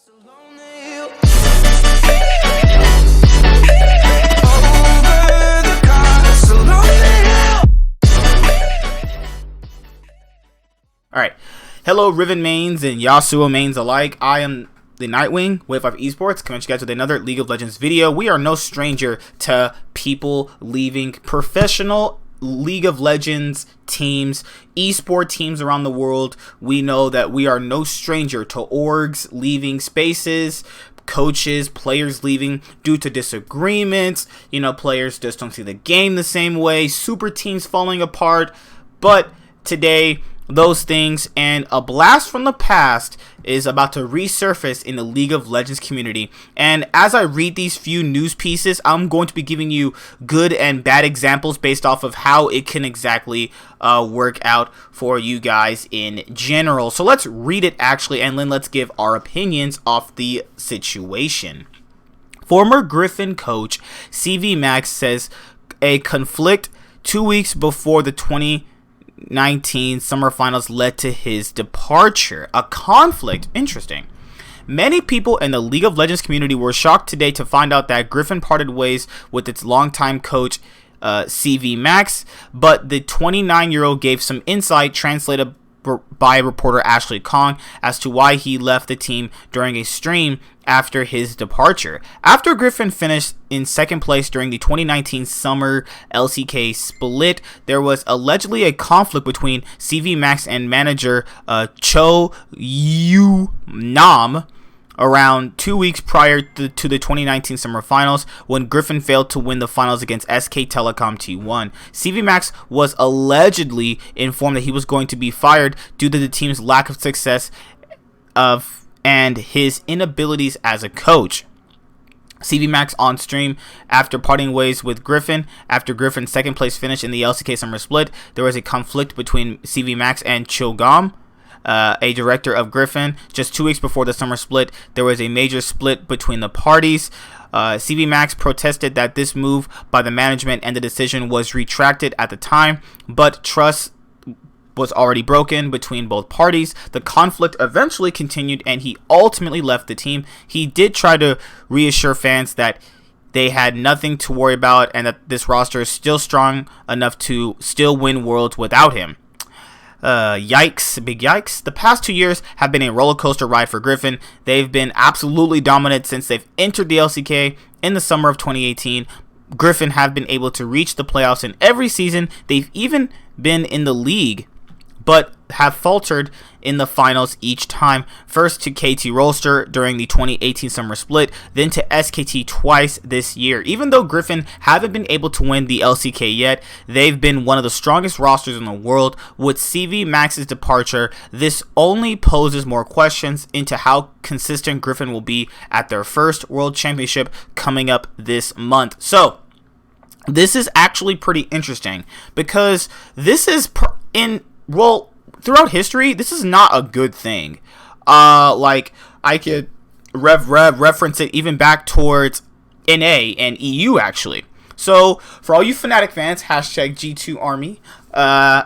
Alright, hello Riven mains and Yasuo mains alike. I am the Nightwing, Wave 5 Esports, coming to you guys with another League of Legends video. We are no stranger to people leaving professional League of Legends teams, esport teams around the world. We know that we are no stranger to orgs leaving spaces, coaches, players leaving due to disagreements. You know, players just don't see the game the same way, super teams falling apart. But today, those things and a blast from the past is about to resurface in the League of Legends community. And as I read these few news pieces, I'm going to be giving you good and bad examples based off of how it can exactly work out for you guys in general. So let's read it actually, and then let's give our opinions off the situation. Former Griffin coach CV Max says a conflict 2 weeks before the 2019 summer finals led to his departure. A conflict. Interesting. Many people in the League of Legends community were shocked today to find out that Griffin parted ways with its longtime coach CV Max, but the 29-year-old gave some insight translated by reporter Ashley Kong as to why he left the team during a stream after his departure. After Griffin finished in second place during the 2019 summer LCK split, there was allegedly a conflict between CV Max and manager Cho Yu Nam around 2 weeks prior to the 2019 summer finals, when Griffin failed to win the finals against SK Telecom T1. CV Max was allegedly informed that he was going to be fired due to the team's lack of success and his inabilities as a coach. CV Max on stream after parting ways with Griffin. After Griffin's second place finish in the LCK summer split, there was a conflict between CV Max and Chogam, a director of Griffin. Just 2 weeks before the summer split, there was a major split between the parties. CV Max protested that this move by the management and the decision was retracted at the time, but trust was already broken between both parties. The conflict eventually continued and he ultimately left the team. He did try to reassure fans that they had nothing to worry about and that this roster is still strong enough to still win worlds without him. Yikes, big yikes. The past 2 years have been a roller coaster ride for Griffin. They've been absolutely dominant since they've entered the LCK in the summer of 2018. Griffin have been able to reach the playoffs in every season. They've even been in the league, but have faltered in the finals each time. First to KT Rolster during the 2018 summer split, then to SKT twice this year. Even though Griffin haven't been able to win the LCK yet, they've been one of the strongest rosters in the world. With CV Max's departure, this only poses more questions into how consistent Griffin will be at their first World Championship coming up this month. So, this is actually pretty interesting because this is throughout history, this is not a good thing. Like, I could reference it even back towards NA and EU, actually. So, for all you Fnatic fans, hashtag G2Army,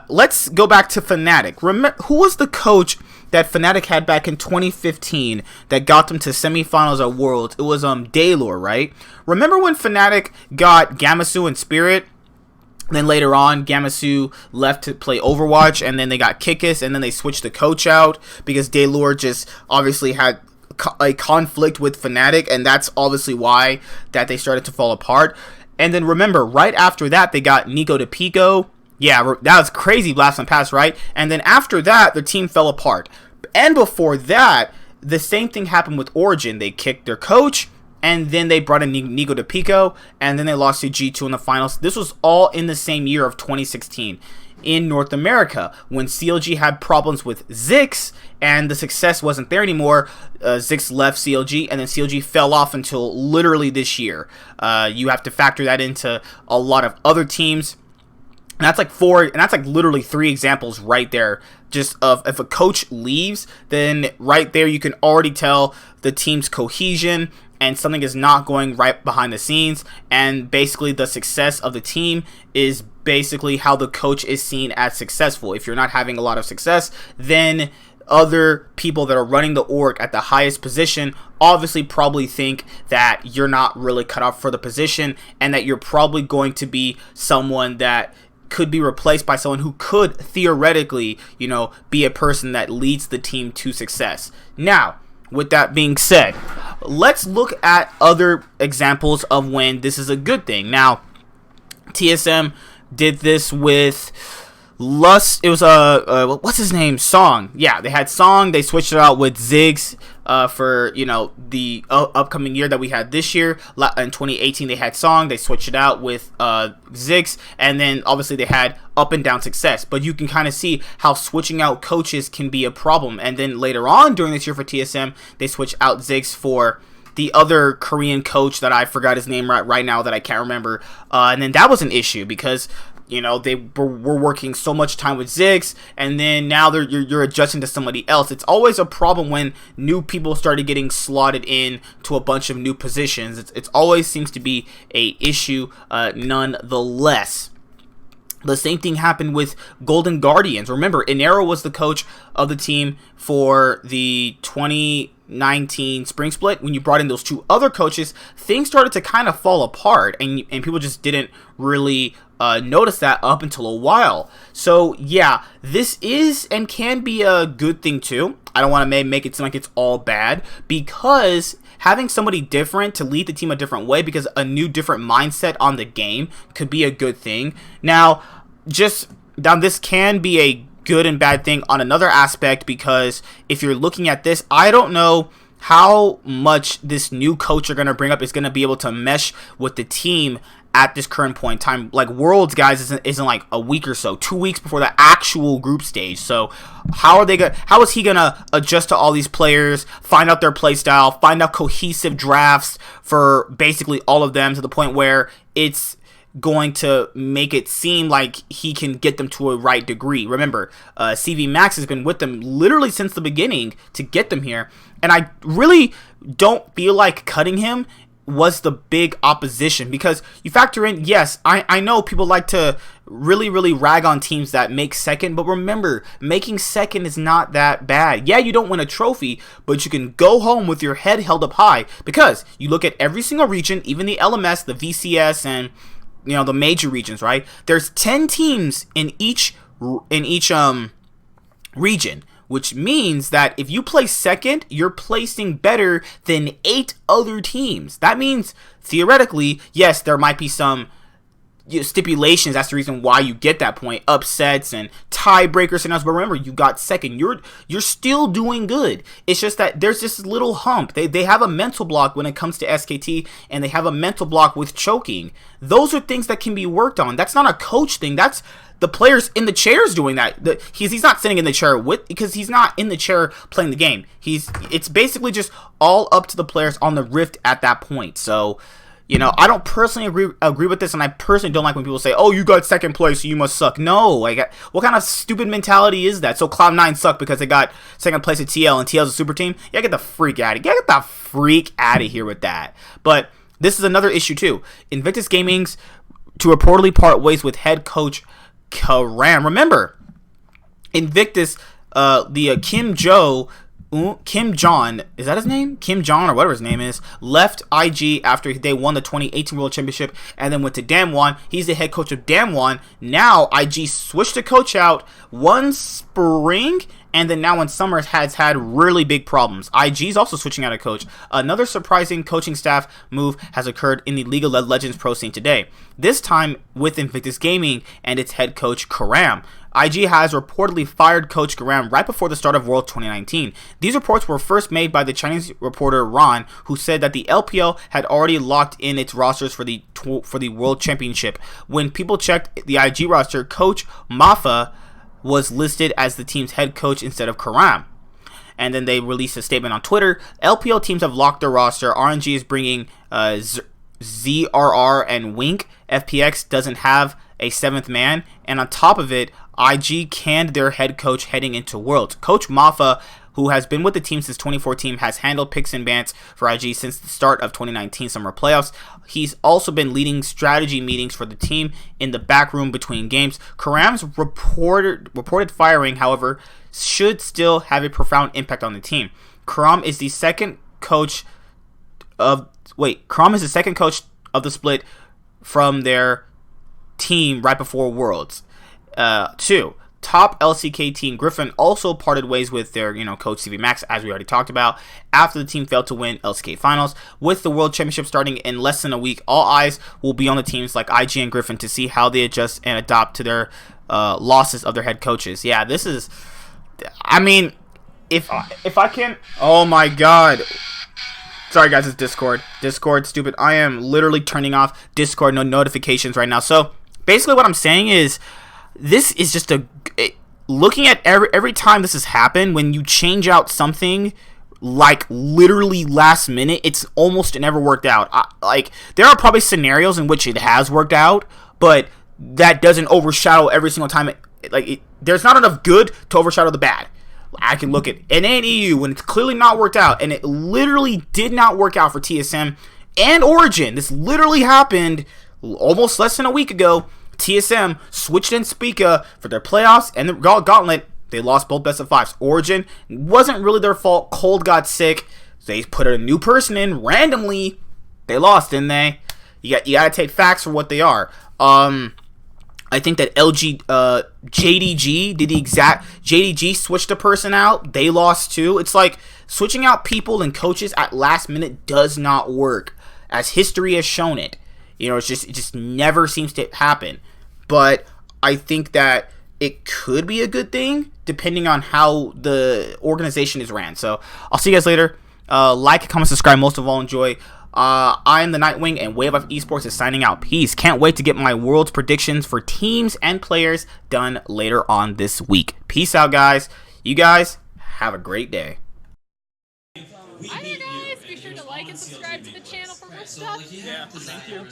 let's go back to Fnatic. Who was the coach that Fnatic had back in 2015 that got them to semifinals at Worlds? It was Daylor, right? Remember when Fnatic got Gamasu and Spirit? Then later on, Gamasu left to play Overwatch, and then they got Kikis, and then they switched the coach out because Daylor just obviously had a conflict with Fnatic, and that's obviously why that they started to fall apart. And then remember, right after that, they got Nico de Pico. Yeah, that was crazy blast from the past, right? And then after that, the team fell apart. And before that, the same thing happened with Origin. They kicked their coach, and then they brought in Nico de Pico, and then they lost to G2 in the finals. This was all in the same year of 2016 in North America, when CLG had problems with Ziggs, and the success wasn't there anymore. Ziggs left CLG, and then CLG fell off until literally this year. You have to factor that into a lot of other teams. And that's like literally 3 examples right there. Just of if a coach leaves, then right there you can already tell the team's cohesion and something is not going right behind the scenes, and basically the success of the team is basically how the coach is seen as successful. If you're not having a lot of success, then other people that are running the org at the highest position obviously probably think that you're not really cut off for the position, and that you're probably going to be someone that could be replaced by someone who could theoretically, be a person that leads the team to success. Now, with that being said, let's look at other examples of when this is a good thing. Now, TSM did this with Lust. It was what's his name? Song. Yeah, they had Song. They switched it out with Ziggs for the upcoming year that we had this year. In 2018, they had Song. They switched it out with Ziggs, and then obviously they had up and down success. But you can kind of see how switching out coaches can be a problem. And then later on during this year for TSM, they switched out Ziggs for the other Korean coach that I forgot his name right now that I can't remember. And then that was an issue because they were working so much time with Ziggs, and then now you're adjusting to somebody else. It's always a problem when new people started getting slotted in to a bunch of new positions. It always seems to be a issue nonetheless. The same thing happened with Golden Guardians. Remember, Inero was the coach of the team for the 2019 spring split. When you brought in those two other coaches, things started to kind of fall apart, and people just didn't really notice that up until a while. So yeah, this is and can be a good thing too. I don't want to make it seem like it's all bad, because having somebody different to lead the team a different way, because a new different mindset on the game could be a good thing. Now this can be a good and bad thing on another aspect, because if you're looking at this, I don't know how much this new coach you're going to bring up is going to be able to mesh with the team at this current point in time. Like Worlds, guys, isn't like a week or so, 2 weeks before the actual group stage. So how is he gonna adjust to all these players, find out their play style, find out cohesive drafts for basically all of them, to the point where it's going to make it seem like he can get them to a right degree. Remember, CV Max has been with them literally since the beginning to get them here, and I really don't feel like cutting him was the big opposition, because you factor in, yes, I know people like to really rag on teams that make second, but remember, making second is not that bad. Yeah, you don't win a trophy, but you can go home with your head held up high, because you look at every single region, even the LMS, the VCS, and the major regions, right? There's 10 teams in each region, which means that if you place second, you're placing better than 8 other teams. That means, theoretically, yes, there might be some stipulations. That's the reason why you get that point, upsets and tiebreakers scenarios. But remember, you got second. You're still doing good. It's just that there's this little hump. They have a mental block when it comes to SKT, and they have a mental block with choking. Those are things that can be worked on. That's not a coach thing. That's the players in the chairs doing that. He's not sitting in the chair because he's not in the chair playing the game. It's basically just all up to the players on the Rift at that point. So, I don't personally agree with this, and I personally don't like when people say, "Oh, you got second place, so you must suck." No, what kind of stupid mentality is that? So Cloud9 suck because they got second place at TL, and TL's a super team? Yeah, get the freak out of here. Get the freak out of here with that. But this is another issue too. Invictus Gaming's to reportedly part ways with head coach Karam. Remember, Invictus, the Kim John, is that his name? Kim John, or whatever his name is, left IG after they won the 2018 World Championship, and then went to Damwon. He's the head coach of Damwon. Now IG switched the coach out one spring, and then now in summer has had really big problems. IG's also switching out a coach. Another surprising coaching staff move has occurred in the League of Legends pro scene today. This time with Invictus Gaming and its head coach Karam. IG has reportedly fired Coach Karam right before the start of World 2019. These reports were first made by the Chinese reporter Ron, who said that the LPL had already locked in its rosters for the World Championship. When people checked the IG roster, Coach Mafa was listed as the team's head coach instead of Karam. And then they released a statement on Twitter. LPL teams have locked their roster. RNG is bringing ZRR and Wink. FPX doesn't have a 7th man. And on top of it, IG canned their head coach heading into Worlds. Coach Mafa who has been with the team since 2014, has handled picks and bans for IG since the start of 2019 summer playoffs. He's also been leading strategy meetings for the team in the back room between games. Karam's reported firing, however, should still have a profound impact on the team. Karam is the second coach of the split from their team right before Worlds. 2. Top LCK team Griffin also parted ways with their coach CV Max, as we already talked about, after the team failed to win LCK finals. With the World Championship starting in less than a week, all eyes will be on the teams like IG and Griffin to see how they adjust and adapt to their losses of their head coaches. Yeah, this is, I mean, if I can, oh my god. Sorry guys, it's Discord, stupid. I am literally turning off Discord notifications right now. So basically what I'm saying is, this is just looking at every time this has happened, when you change out something like literally last minute, it's almost never worked out. Like, there are probably scenarios in which it has worked out, but that doesn't overshadow every single time. There's not enough good to overshadow the bad. I can look at NA and EU when it's clearly not worked out, and it literally did not work out for TSM and Origin. This literally happened almost less than a week ago. TSM switched in Spica for their playoffs and the Gauntlet. They lost both best of fives. Origin, wasn't really their fault. Cold got sick. They put a new person in randomly. They lost, didn't they? You gotta take facts for what they are. I think that JDG did the exact. JDG switched a person out. They lost too. It's like switching out people and coaches at last minute does not work, as history has shown it. It just never seems to happen. But I think that it could be a good thing depending on how the organization is ran. So I'll see you guys later. Like, comment, subscribe. Most of all, enjoy. I am the Nightwing, and Wave of Esports is signing out. Peace. Can't wait to get my World's predictions for teams and players done later on this week. Peace out, guys. You guys have a great day. Hi there, guys. Be sure to like and subscribe to the channel for more stuff. Yeah, thank you.